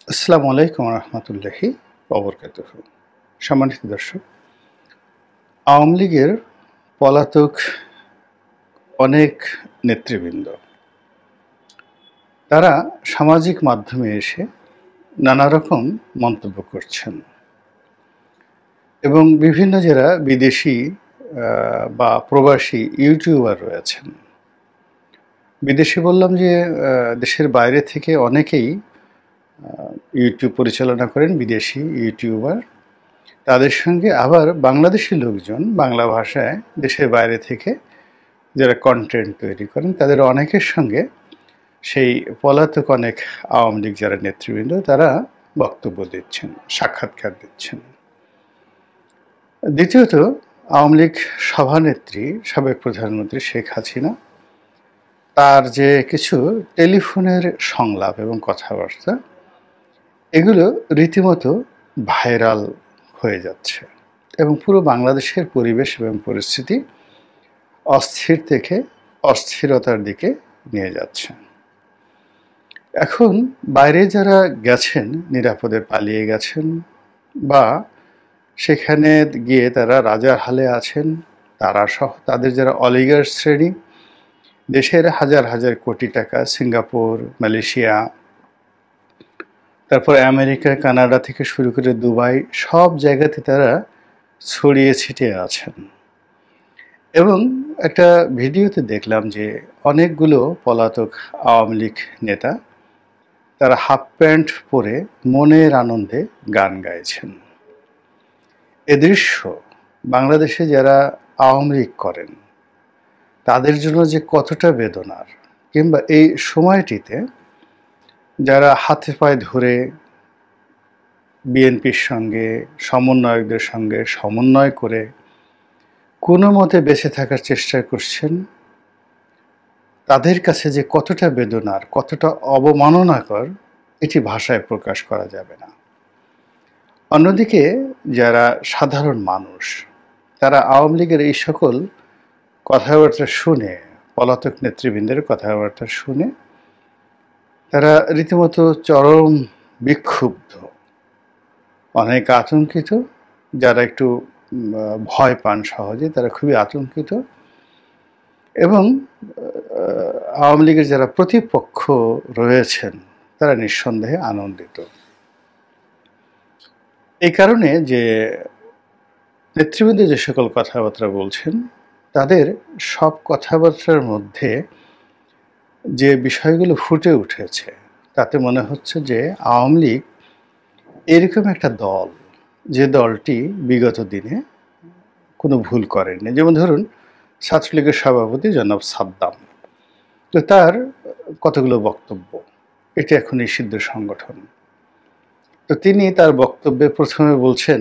আসসালামু আলাইকুম রহমতুল্লাহি ওবরকাতুহ। সম্মানিত দর্শক, আওয়ামী লীগের পলাতক অনেক নেতৃবৃন্দ তারা সামাজিক মাধ্যমে এসে নানা রকম মন্তব্য করছেন এবং বিভিন্ন যারা বিদেশি বা প্রবাসী ইউটিউবার রয়েছেন। বিদেশি বললাম যে দেশের বাইরে থেকে অনেকেই ইউটিউব পরিচালনা করেন, বিদেশি ইউটিউবার। তাদের সঙ্গে আবার বাংলাদেশি লোকজন বাংলা ভাষায় দেশের বাইরে থেকে যারা কন্টেন্ট তৈরি করেন তাদের অনেকের সঙ্গে সেই পলাতক অনেক আওয়ামী লীগ যারা নেতৃবৃন্দ তারা বক্তব্য দিচ্ছেন, সাক্ষাৎকার দিচ্ছেন। দ্বিতীয়ত, আওয়ামী লীগ সভানেত্রী সাবেক প্রধানমন্ত্রী শেখ হাসিনা তার যে কিছু টেলিফোনের সংলাপ এবং কথাবার্তা, এগুলো রীতিমতো ভাইরাল হয়ে যাচ্ছে এবং পুরো বাংলাদেশের পরিবেশ এবং পরিস্থিতি অস্থির থেকে অস্থিরতার দিকে নিয়ে যাচ্ছে। এখন বাইরে যারা গেছেন, নিরাপদে পালিয়ে গেছেন বা সেখানে গিয়ে তারা রাজার হালে আছেন, তারা সহ তাদের যারা অলিগার শ্রেণী, দেশের হাজার হাজার কোটি টাকা সিঙ্গাপুর, মালয়েশিয়া, তারপর আমেরিকা, কানাডা থেকে শুরু করে দুবাই, সব জায়গাতে তারা ছড়িয়ে ছিটিয়ে আছেন। এবং একটা ভিডিওতে দেখলাম যে অনেকগুলো পলাতক আওয়ামী লীগ নেতা তারা হাফ প্যান্ট পরে মনের আনন্দে গান গাইছেন। এ দৃশ্য বাংলাদেশে যারা আওয়ামী লীগ করেন তাদের জন্য যে কতটা বেদনার, কিংবা এই সময়টিতে যারা হাতে পায়ে ধরে বিএনপির সঙ্গে সমন্বয়কদের সঙ্গে সমন্বয় করে কোনো মতে বেঁচে থাকার চেষ্টা করছেন, তাদের কাছে যে কতটা বেদনার, কতটা অবমাননাকর, এটি ভাষায় প্রকাশ করা যাবে না। অন্যদিকে যারা সাধারণ মানুষ তারা আওয়ামী লীগের এই সকল কথাবার্তা শুনে, পলাতক নেতৃবৃন্দের কথাবার্তা শুনে তারা রীতিমতো চরম বিক্ষুব্ধ, অনেক আতঙ্কিত। যারা একটু ভয় পান সহজে তারা খুবই আতঙ্কিত এবং আওয়ামী লীগের যারা প্রতিপক্ষ রয়েছেন তারা নিঃসন্দেহে আনন্দিত। এই কারণে যে নেতৃবৃন্দ যে সকল কথাবার্তা বলছেন তাদের সব কথাবার্তার মধ্যে যে বিষয়গুলো ফুটে উঠেছে তাতে মনে হচ্ছে যে আওয়ামী লীগ এরকম একটা দল যে দলটি বিগত দিনে কোনো ভুল করেনি। যেমন ধরুন ছাত্রলীগের সভাপতি জনাব সাদ্দাম, তো তার কতগুলো বক্তব্য, এটি এখন নিষিদ্ধ সংগঠন। তো তিনি তার বক্তব্যে প্রথমে বলছেন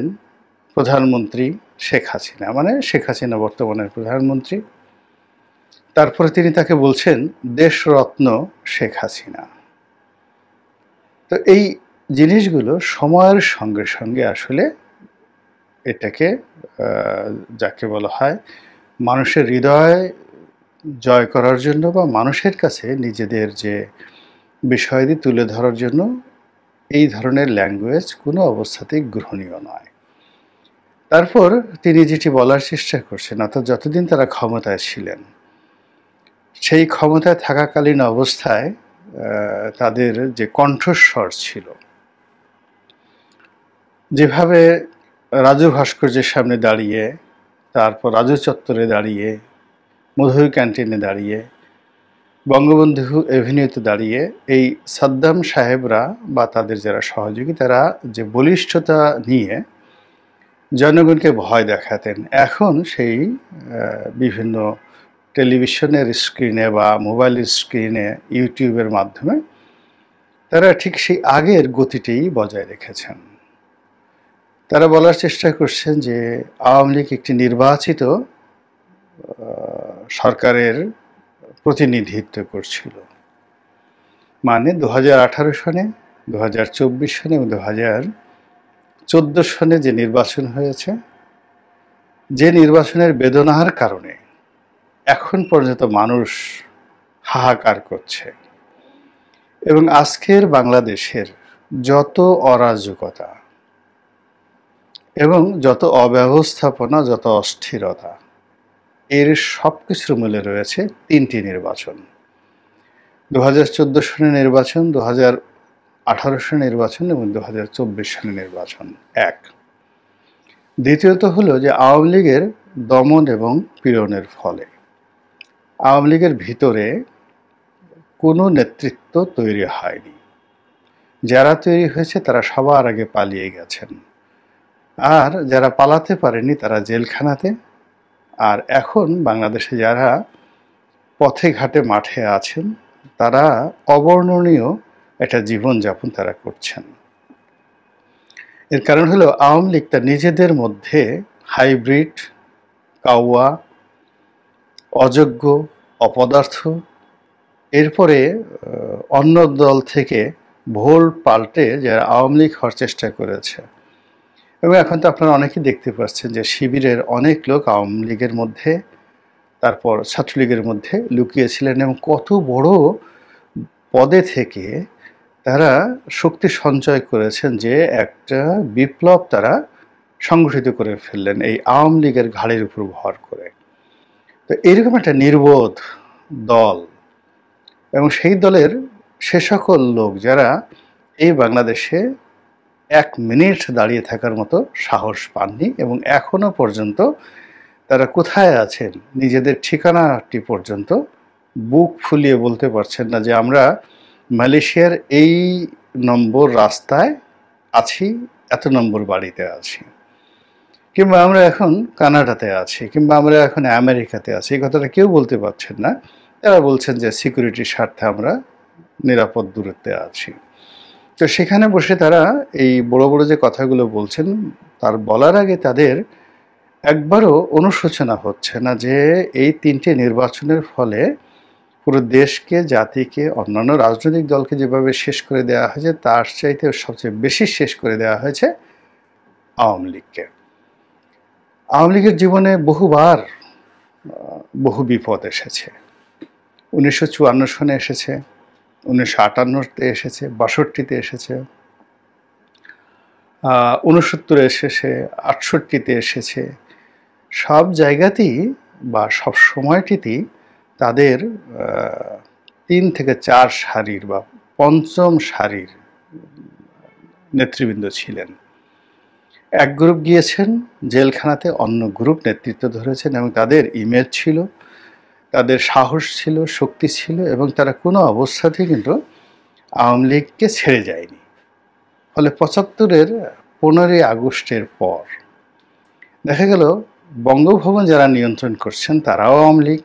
প্রধানমন্ত্রী শেখ হাসিনা, মানে শেখ হাসিনা বর্তমানের প্রধানমন্ত্রী। তারপরে তিনি তাকে বলছেন দেশরত্ন শেখ হাসিনা। তো এই জিনিসগুলো সময়ের সঙ্গে সঙ্গে আসলে এটাকে যাকে বলা হয় মানুষের হৃদয় জয় করার জন্য বা মানুষের কাছে নিজেদের যে বিষয়াদি তুলে ধরার জন্য এই ধরনের ল্যাঙ্গুয়েজ কোনো অবস্থাতেই গ্রহণীয় নয়। তারপর তিনি যেটি বলার চেষ্টা করছেন, অর্থাৎ যতদিন তারা ক্ষমতায় ছিলেন সেই ক্ষমতায় থাকাকালীন অবস্থায় তাদের যে কণ্ঠস্বর ছিল, যেভাবে রাজু ভাস্কর্যের সামনে দাঁড়িয়ে, তারপর রাজু চত্বরে দাঁড়িয়ে, মধুর ক্যান্টিনে দাঁড়িয়ে, বঙ্গবন্ধু এভিনিউতে দাঁড়িয়ে এই সাদ্দাম সাহেবরা বা তাদের যারা সহযোগী তারা যে বলিষ্ঠতা নিয়ে জনগণকে ভয় দেখাতেন, এখন সেই বিভিন্ন টেলিভিশনের স্ক্রিনে বা মোবাইলের স্ক্রিনে, ইউটিউবের মাধ্যমে তারা ঠিক সেই আগের গতিটাই বজায় রেখেছেন। তারা বলার চেষ্টা করছেন যে আওয়ামী লীগ একটি নির্বাচিত সরকারের প্রতিনিধিত্ব করছিল, মানে 2018 সনে, 2024 সনে এবং 2014 সনে যে নির্বাচন হয়েছে, যে নির্বাচনের বেদনার কারণে এখন পর্যন্ত মানুষ হাহাকার করছে এবং আজকের বাংলাদেশের যত অরাজকতা এবং যত অব্যবস্থাপনা, যত অস্থিরতা, এর সবকিছুর মূলে রয়েছে ৩টি নির্বাচন। ২০১৪ সালের নির্বাচন, ২০১৮ সালের নির্বাচন এবং ২০২৪ সালের নির্বাচন এক। দ্বিতীয়ত হলো যে আওয়ামী লীগের দমন এবং পীড়নের ফলে আওয়ামী লীগের ভিতরে কোনো নেতৃত্ব তৈরি হয়নি। যারা তৈরি হয়েছে তারা সবার আগে পালিয়ে গেছেন, আর যারা পালাতে পারেনি তারা জেলখানাতে। আর এখন বাংলাদেশে যারা পথে ঘাটে মাঠে আছেন তারা অবর্ণনীয় একটা জীবনযাপন তারা করছেন। এর কারণ হলো আওয়ামী লীগ তার নিজেদের মধ্যে হাইব্রিড, কাউয়া, অযোগ্য, অপদার্থ, এরপরে অন্য দল থেকে ভোল পাল্টে যারা আওয়ামী লীগ হওয়ার চেষ্টা করেছে। এবং এখন তো আপনারা অনেকেই দেখতে পাচ্ছেন যে শিবিরের অনেক লোক আওয়ামী লীগের মধ্যে, তারপর ছাত্রলীগের মধ্যে লুকিয়েছিলেন এবং কত বড় পদে থেকে তারা শক্তি সঞ্চয় করেছেন যে একটা বিপ্লব তারা সংগঠিত করে ফেললেন এই আওয়ামী লীগের ঘাড়ের উপর ভর করে। তো এরকম একটা নির্বোধ দল এবং সেই দলের সে সকল লোক যারা এই বাংলাদেশে ১ মিনিট দাঁড়িয়ে থাকার মতো সাহস পাননি এবং এখনো পর্যন্ত তারা কোথায় আছেন নিজেদের ঠিকানাটি পর্যন্ত বুক ফুলিয়ে বলতে পারছেন না যে আমরা মালয়েশিয়ার এই নম্বর রাস্তায় আছি, এত নম্বর বাড়িতে আছি, কিংবা আমরা এখন কানাডাতে আছি, কিংবা আমরা এখন আমেরিকাতে আছি। এই কথাটা কেউ বলতে পারছেন না। তারা বলছেন যে সিকিউরিটির স্বার্থে আমরা নিরাপদ দূরত্বে আছি। তো সেখানে বসে তারা এই বড় বড় যে কথাগুলো বলছেন তার বলার আগে তাদের একবারও অনুশোচনা হচ্ছে না যে এই ৩টে নির্বাচনের ফলে পুরো দেশকে, জাতিকে, অন্যান্য রাজনৈতিক দলকে যেভাবে শেষ করে দেওয়া হয়েছে তার চাইতে সবচেয়ে বেশি শেষ করে দেওয়া হয়েছে আওয়ামী লীগকে। আওয়ামী লীগের জীবনে বহুবার বহু বিপদ এসেছে। ১৯৫৪ সনে এসেছে, ১৯৫৮-তে এসেছে, ৬২-তে এসেছে, ৬৯-এ এসেছে, ৬৮-তে এসেছে। সব জায়গাতেই বা সব সময়টিতেই তাদের ৩ থেকে ৪ সারির বা পঞ্চম সারির নেতৃবৃন্দ ছিলেন। এক গ্রুপ গিয়েছেন জেলখানাতে, অন্য গ্রুপ নেতৃত্ব ধরেছেন এবং তাদের ইমেজ ছিল, তাদের সাহস ছিল, শক্তি ছিল এবং তারা কোনো অবস্থাতেই কিন্তু আওয়ামী লীগকে ছেড়ে যায়নি। ফলে ৭৫-এর ১৫ই আগস্টের পর দেখা গেল বঙ্গভবন যারা নিয়ন্ত্রণ করছেন তারাও আওয়ামী লীগ,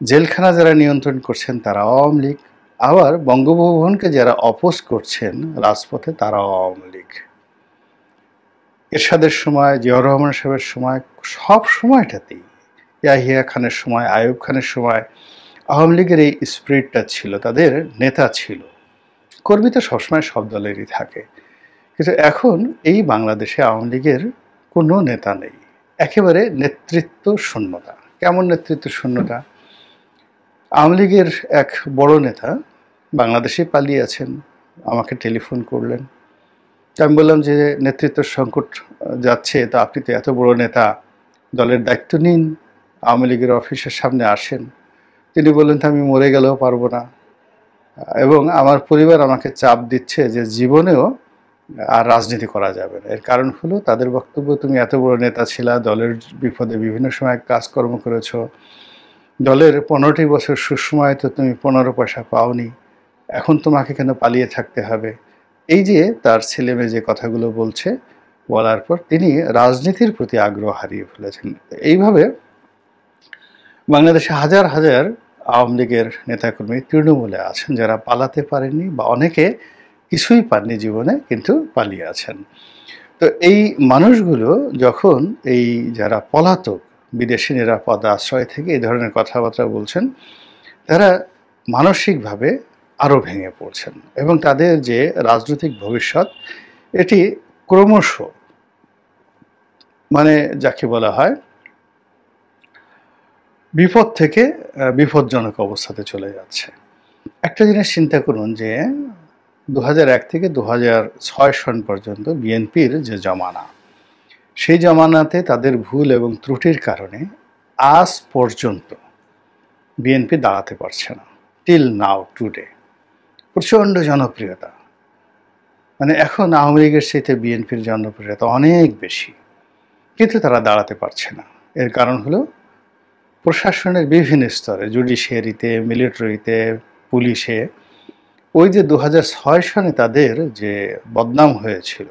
জেলখানা যারা নিয়ন্ত্রণ করছেন তারাও আওয়ামী লীগ, আবার বঙ্গভবনকে যারা অপোজ করছেন রাজপথে তারাও আওয়ামী লীগ। এরশাদের সময়, জিয়াউর রহমান সাহেবের সময়, সব সময়টাতেই, ইয়াহিয়া খানের সময়, আইয়ুব খানের সময় আওয়ামী লীগের এই স্পিরিটটা ছিল, তাদের নেতা ছিল। কর্মী তো সবসময় সব দলেরই থাকে, কিন্তু এখন এই বাংলাদেশে আওয়ামী লীগের কোনো নেতা নেই, একেবারে নেতৃত্ব শূন্যতা। কেমন নেতৃত্ব শূন্যতা? আওয়ামী লীগের এক বড় নেতা বাংলাদেশে পালিয়ে আছেন, আমাকে টেলিফোন করলেন। আমি বললাম যে নেতৃত্ব সংকট যাচ্ছে, তা আপনি তো এত বড় নেতা, দলের দায়িত্ব নিন, আওয়ামী লীগের অফিসের সামনে আসেন। তিনি বললেন আমি মরে গেলেও পারবো না, এবং আমার পরিবার আমাকে চাপ দিচ্ছে যে জীবনেও আর রাজনীতি করা যাবে না। এর কারণ হলো তাদের বক্তব্য, তুমি এত বড় নেতা ছিলা, দলের বিপদে বিভিন্ন সময় কাজকর্ম করেছ, দলের ১৫টি বছর সুসময়ে তো তুমি ১৫ পয়সা পাওনি, এখন তোমাকে কেন পালিয়ে থাকতে হবে? এই যে তার ছেলেমেয়ে যে কথাগুলো বলছে, বলার পর তিনি রাজনীতির প্রতি আগ্রহ হারিয়ে ফেলেছেন। এইভাবে বাংলাদেশে হাজার হাজার আওয়ামী লীগের নেতাকর্মী তৃণমূলে আছেন যারা পালাতে পারেননি, বা অনেকে কিছুই পাননি জীবনে কিন্তু পালিয়ে আছেন। তো এই মানুষগুলো যখন এই যারা পলাতক, বিদেশি নিরাপদ আশ্রয় থেকে এই ধরনের কথাবার্তা বলছেন, তারা মানসিকভাবে আরও ভেঙে পড়ছেন এবং তাদের যে রাজনৈতিক ভবিষ্যৎ এটি ক্রমশ মানে যাকে বলা হয় বিপদ থেকে বিপজ্জনক অবস্থাতে চলে যাচ্ছে। একটা জিনিস চিন্তা করুন যে 2001 থেকে 2006 সন পর্যন্ত বিএনপির যে জমানা, সেই জমানাতে তাদের ভুল এবং ত্রুটির কারণে আজ পর্যন্ত বিএনপি দাঁড়াতে পারছে না। টিল নাও টুডে প্রচণ্ড জনপ্রিয়তা, মানে এখন আওয়ামী লীগের চাইতে বিএনপির জনপ্রিয়তা অনেক বেশি, কিন্তু তারা দাঁড়াতে পারছে না। এর কারণ হলো প্রশাসনের বিভিন্ন স্তরে, জুডিশিয়ারিতে, মিলিটারিতে, পুলিশে, ওই যে 2006 সনে তাদের যে বদনাম হয়েছিল,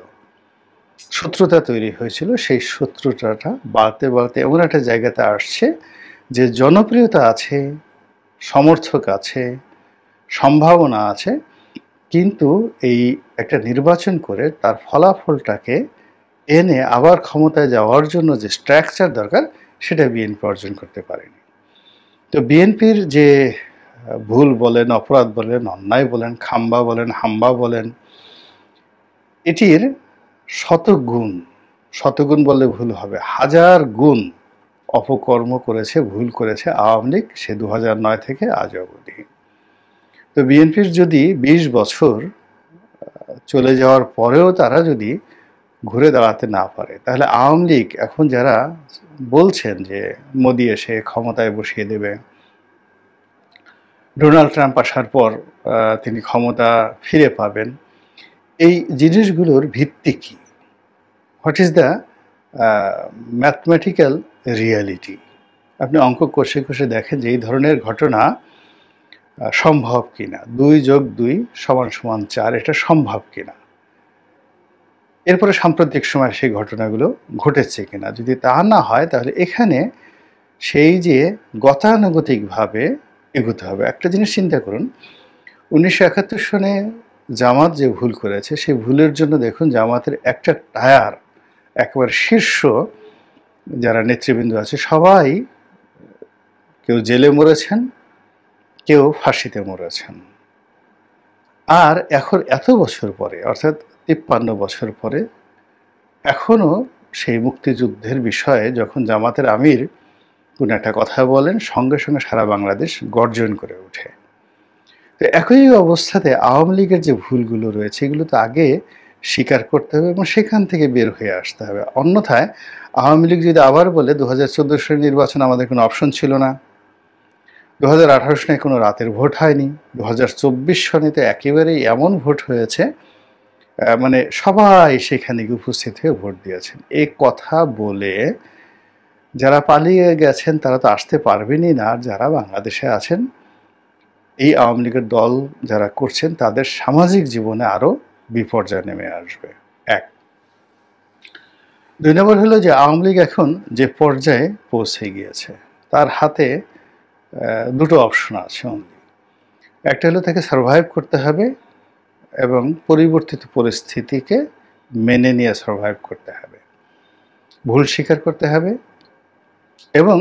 শত্রুতা তৈরি হয়েছিল, সেই শত্রুতাটা বাড়তে বাড়তে এমন একটা জায়গাতে আসছে যে জনপ্রিয়তা আছে, সমর্থক আছে, সম্ভাবনা আছে, কিন্তু এই একটা নির্বাচন করে তার ফলাফলটাকে এনে আবার ক্ষমতায় যাওয়ার জন্য যে স্ট্রাকচার দরকার, সেটা বিএনপি অর্জন করতে পারেনি। তো বিএনপির যে ভুল বলেন, অপরাধ বলেন, অন্যায় বলেন, খাম্বা বলেন, হাম্বা বলেন, এটির শতগুণ বললে ভুল হবে, 1000 গুণ অপকর্ম করেছে, ভুল করেছে আওয়ামী লীগ সে 2009 থেকে আজ অবধি। তো বিএনপির যদি 20 বছর চলে যাওয়ার পরেও তারা যদি ঘুরে দাঁড়াতে না পারে, তাহলে আওয়ামী লীগ এখন যারা বলছেন যে মোদি এসে ক্ষমতায় বসিয়ে দেবে, ডোনাল্ড ট্রাম্প আসার পর তিনি ক্ষমতা ফিরে পাবেন, এই জিনিসগুলোর ভিত্তি কি? What is the mathematical reality? আপনি অঙ্ক কষে কষে দেখেন যে এই ধরনের ঘটনা সম্ভব কিনা, 2 + 2 = 4, এটা সম্ভব কিনা। এরপরে সাম্প্রতিক সময় সেই ঘটনাগুলো ঘটেছে কিনা। যদি তা না হয়, তাহলে এখানে সেই যে গতানুগতিকভাবে এগোতে হবে। একটা জিনিস চিন্তা করুন, 1971 সনে জামাত যে ভুল করেছে, সেই ভুলের জন্য দেখুন জামাতের একটা টায়ার, একেবারে শীর্ষ যারা নেতৃবৃন্দ আছে সবাই কেউ জেলে মরেছেন, কেউ ফাঁসিতে মরেছেন। আর এখন এত বছর পরে, অর্থাৎ 53 বছর পরে, এখনও সেই মুক্তিযুদ্ধের বিষয়ে যখন জামাতের আমির কোনো একটা কথা বলেন, সঙ্গে সঙ্গে সারা বাংলাদেশ গর্জন করে ওঠে। তো একই অবস্থাতে আওয়ামী লীগের যে ভুলগুলো রয়েছে, এগুলো তো আগে স্বীকার করতে হবে এবং সেখান থেকে বের হয়ে আসতে হবে। অন্যথায় আওয়ামী লীগ যদি আবার বলে 2014 সালের নির্বাচন আমাদের কোনো অপশন ছিল না, 2018 সনে কোনো রাতের ভোট হয়নি, 2024 সনে তো একেবারেই এমন ভোট হয়েছে, মানে সবাই সেখানে উপস্থিত হয়ে ভোট দিয়েছেন, এই কথা বলে যারা পালিয়ে গেছেন তারা তো আসতে পারবেনই না। আর যারা বাংলাদেশে আছেন, এই আওয়ামী লীগের দল যারা করছেন, তাদের সামাজিক জীবনে আরও বিপর্যয় নেমে আসবে। 1। 2 নম্বর হলো যে আওয়ামী লীগ এখন যে পর্যায়ে পৌঁছে গিয়েছে, তার হাতে দুটো অপশন আছে অনলি। একটা হলো তাকে সারভাইভ করতে হবে এবং পরিবর্তিত পরিস্থিতিকে মেনে নিয়ে সারভাইভ করতে হবে, ভুল স্বীকার করতে হবে এবং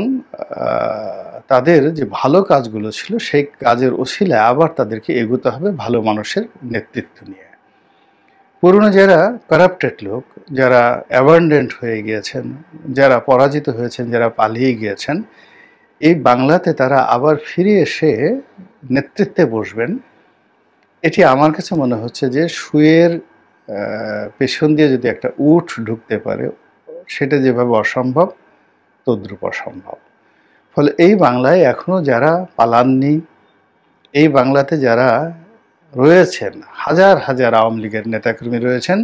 তাদের যে ভালো কাজগুলো ছিল সেই কাজের ওসিলায় আবার তাদেরকে এগোতে হবে ভালো মানুষের নেতৃত্ব নিয়ে। পুরনো যারা কারাপ্টেড লোক, যারা অ্যাবান্ডেন্ট হয়ে গিয়েছেন, যারা পরাজিত হয়েছেন, যারা পালিয়ে গিয়েছেন, এই বাংলাতে তারা আবার ফিরে এসে নেতৃত্বে বসবেন। এটি আমার কাছে মনে হচ্ছে যে সুয়ের পেছন দিয়ে যদি একটা উট ঢুকতে পারে, সেটা যেভাবে অসম্ভব, তদ্রূপ অসম্ভব। ফলে এই বাংলায় এখনও যারা পালাননি, এই বাংলাতে যারা রয়েছেন, হাজার হাজার আওয়ামী লীগের নেতাকর্মী রয়েছেন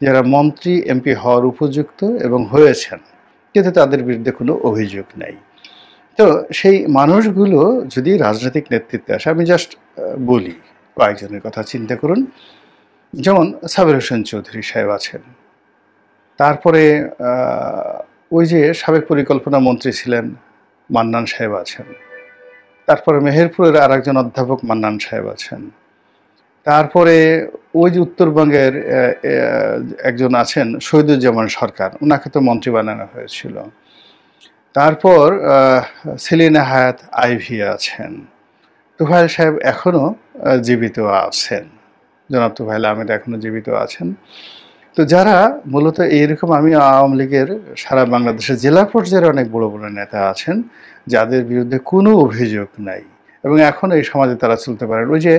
যারা মন্ত্রী এমপি হওয়ার উপযুক্ত এবং হয়েছেন, কিন্তু তাদের বিরুদ্ধে কোনো অভিযোগ নেই। তো সেই মানুষগুলো যদি রাজনৈতিক নেতৃত্বে আসে, আমি জাস্ট বলি কয়েকজনের কথা চিন্তা করুন। যেমন সাবের হোসেন চৌধুরী সাহেব আছেন, তারপরে ওই যে সাবেক পরিকল্পনা মন্ত্রী ছিলেন মান্নান সাহেব আছেন, তারপরে মেহেরপুরের আর একজন অধ্যাপক মান্নান সাহেব আছেন, তারপরে ওই যে উত্তরবঙ্গের একজন আছেন শহীদুজ্জামান সরকার, ওনাকে তো মন্ত্রী বানানো হয়েছিল। তারপর সেলিনা হায়াত আইভি আছেন, তুফাইল সাহেব এখনও জীবিত আছেন, জনাব তুফাইল আহমেদ এখনও জীবিত আছেন। তো যারা মূলত এইরকম, আমি আওয়ামী লীগের সারা বাংলাদেশের জেলা পর্যায়ের অনেক বড় বড় নেতা আছেন যাদের বিরুদ্ধে কোনো অভিযোগ নাই এবং এখন এই সমাজে তারা চলতে পারেন। ওই যে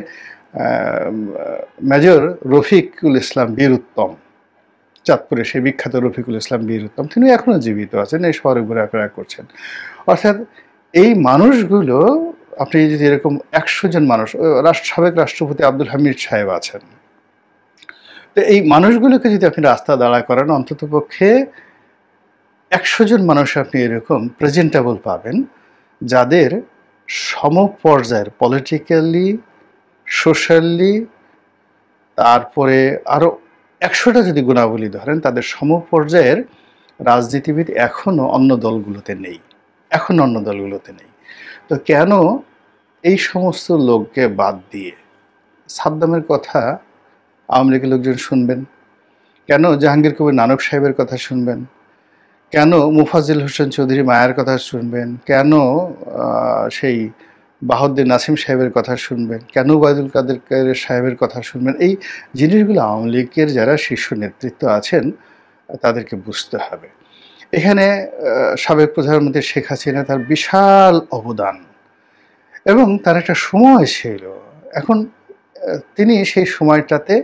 মেজর রফিকুল ইসলাম বীর উত্তম, চাঁদপুরে সেই বিখ্যাত রফিকুল ইসলাম বীর উত্তম, তিনি এখনো জীবিত আছেন, এই শহরে ঘোরাফেরা করছেন। অর্থাৎ এই মানুষগুলো, আপনি যদি এরকম 100 জন মানুষ, সাবেক রাষ্ট্রপতি আব্দুল হামিদ সাহেব আছেন, তো এই মানুষগুলোকে যদি আপনি রাস্তা দাঁড়া করেন, অন্তত পক্ষে 100 জন মানুষ আপনি এরকম প্রেজেন্টেবল পাবেন, যাদের সমপর্যায়ের পলিটিক্যালি, সোশ্যালি, তারপরে আরও 100টা যদি গুণাবলী ধরেন, তাদের সমপর্যায়ের রাজনীতিবিদ এখনও অন্য দলগুলোতে নেই, এখনও অন্য দলগুলোতে নেই। তো কেন এই সমস্ত লোককে বাদ দিয়ে সাদ্দামের কথা আওয়ামী লীগের লোকজন শুনবেন? কেন জাহাঙ্গীর কবির নানক সাহেবের কথা শুনবেন? কেন মুফাজ্জল হোসেন চৌধুরী মায়ের কথা শুনবেন? কেন সেই বাহাউদ্দিন নাসিম সাহেবের কথা শুনবেন? কেন ওবায়দুল কাদের সাহেবের কথা শুনবেন? এই জিনিসগুলো আওয়ামী লীগের যারা শীর্ষ নেতৃত্ব আছেন তাদেরকে বুঝতে হবে। এখানে সাবেক প্রধানমন্ত্রী শেখ হাসিনা, তার বিশাল অবদান, এবং তার একটা সময় ছিল। এখন তিনি সেই সময়টাতে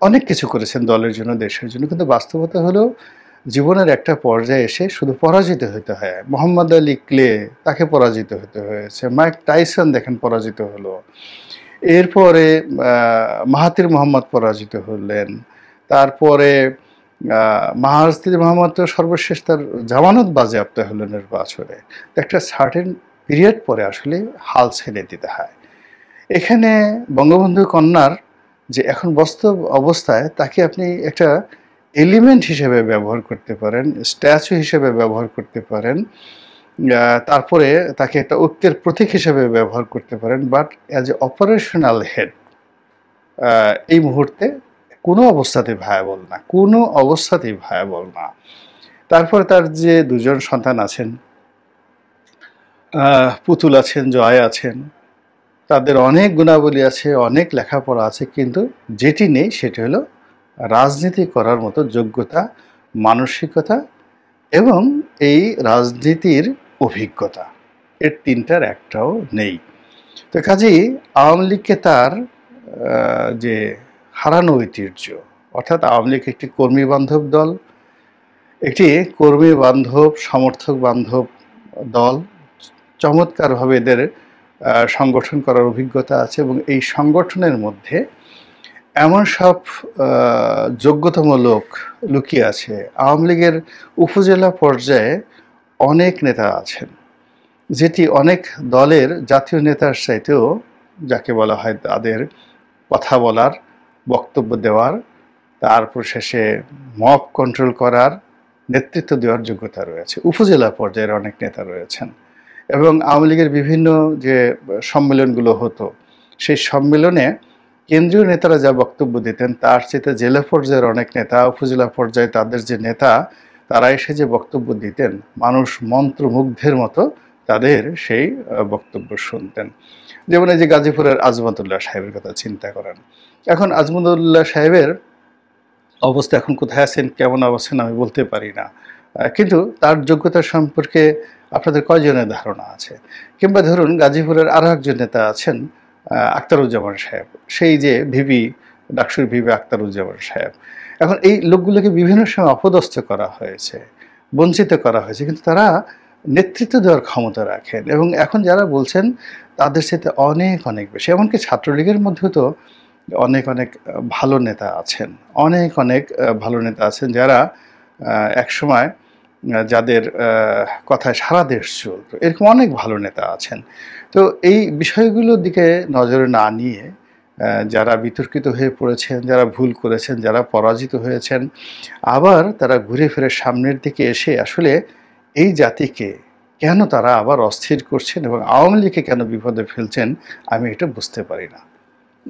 অনেক কিছু করেছেন দলের জন্য, দেশের জন্য, কিন্তু বাস্তবতা হলো জীবনের একটা পর্যায়ে এসে শুধু পরাজিত হতে হয়। মোহাম্মদ আলী ক্লে, তাকে পরাজিত হতে হয়েছে। মাইক টাইসন দেখেন পরাজিত হলো। এরপরে মাহাতির মোহাম্মদ পরাজিত হলেন। তারপরে মাহাতির মোহাম্মদ তো সর্বশেষ তার জামানত বাজেয়াপ্ত হলো নির্বাচনে। একটা সার্টেন পিরিয়ড পরে আসলে হাল ছেড়ে দিতে হয়। এখানে বঙ্গবন্ধু কন্যার যে এখন বাস্তব অবস্থায়, তাকে আপনি একটা এলিমেন্ট হিসেবে ব্যবহার করতে পারেন, স্ট্যাচু হিসেবে ব্যবহার করতে পারেন, তারপরে তাকে একটা ঐক্যের প্রতীক হিসেবে ব্যবহার করতে পারেন, but as a operational head এই মুহূর্তে কোনো অবস্থাতেই ভায়াবল না, কোনো অবস্থাতেই ভায়াবল না। তারপরে তার যে দুজন সন্তান আছেন, পুতুল আছেন, জয় আছেন, তাদের অনেক গুণাবলী আছে, অনেক লেখাপড়া আছে, কিন্তু যেটি নেই সেটি হলো রাজনীতি করার মতো যোগ্যতা, মানসিকতা এবং এই রাজনীতির অভিজ্ঞতা। এর তিনটার একটাও নেই। তো কাজেই আওয়ামী লীগকে তার যে হারানো ঐতিহ্য, অর্থাৎ আওয়ামী লীগ একটি কর্মী বান্ধব দল, একটি কর্মী বান্ধব, সমর্থক বান্ধব দল, চমৎকারভাবে এদের সংগঠন করার অভিজ্ঞতা আছে, এবং এই সংগঠনের মধ্যে এমন সব যোগ্যতম লোক লুকিয়ে আছে। আওয়ামী লীগের উপজেলা পর্যায়ে অনেক নেতা আছেন, যেটি অনেক দলের জাতীয় নেতার চাইতেও, যাকে বলা হয় তাদের কথা বলার, বক্তব্য দেওয়ার, তারপর শেষে মব কন্ট্রোল করার, নেতৃত্ব দেওয়ার যোগ্যতা রয়েছে। উপজেলা পর্যায়ের অনেক নেতা রয়েছেন, এবং আওয়ামী লীগের বিভিন্ন যে সম্মেলনগুলো হতো, সেই সম্মেলনে কেন্দ্রীয় নেতারা যা বক্তব্য দিতেন, তার চেয়ে জেলা পর্যায়ের অনেক নেতা, উপজেলা পর্যায়ে তাদের যে নেতা, তারা এসে যে বক্তব্য দিতেন, মানুষ মন্ত্রমুগ্ধের মতো তাদের সেই বক্তব্য শুনতেন। যেমন এই যে গাজীপুরের আজমতুল্লাহ সাহেবের কথা চিন্তা করেন। এখন আজমতুল্লাহ সাহেবের অবস্থা এখন কোথায় আছেন, কেমন অবস্থান আমি বলতে পারি না, কিন্তু তার যোগ্যতা সম্পর্কে আপনাদের কয়জনের ধারণা আছে? কিংবা ধরুন গাজীপুরের আরও একজন নেতা আছেন, আখতারুজ্জামান সাহেব, সেই যে ভিপি, ডাকসুর ভিপি আখতারুজ্জামান সাহেব। এখন এই লোকগুলোকে বিভিন্ন সময় অপদস্থ করা হয়েছে, বঞ্চিত করা হয়েছে, কিন্তু তারা নেতৃত্ব দেওয়ার ক্ষমতা রাখেন, এবং এখন যারা বলছেন তাদের সাথে অনেক অনেক বেশি। এমনকি ছাত্রলীগের মধ্যেও তো অনেক অনেক ভালো নেতা আছেন, অনেক অনেক ভালো নেতা আছেন, যারা একসময় যাদের কথায় সারা দেশ চলত, এরকম অনেক ভালো নেতা আছেন। তো এই বিষয়গুলোর দিকে নজরে না নিয়ে যারা বিতর্কিত হয়ে পড়েছেন, যারা ভুল করেছেন, যারা পরাজিত হয়েছেন, আবার তারা ঘুরে ফিরে সামনের দিকে এসে আসলে এই জাতিকে কেন তারা আবার অস্থির করছেন এবং আওয়ামী লীগকে কেন বিপদে ফেলছেন, আমি এটা বুঝতে পারি না।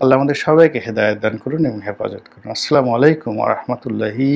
আল্লাহ আমাদের সবাইকে হেদায়েত দান করুন এবং হেফাজত করুন। আসসালামু আলাইকুম ওয়া রাহমাতুল্লাহি।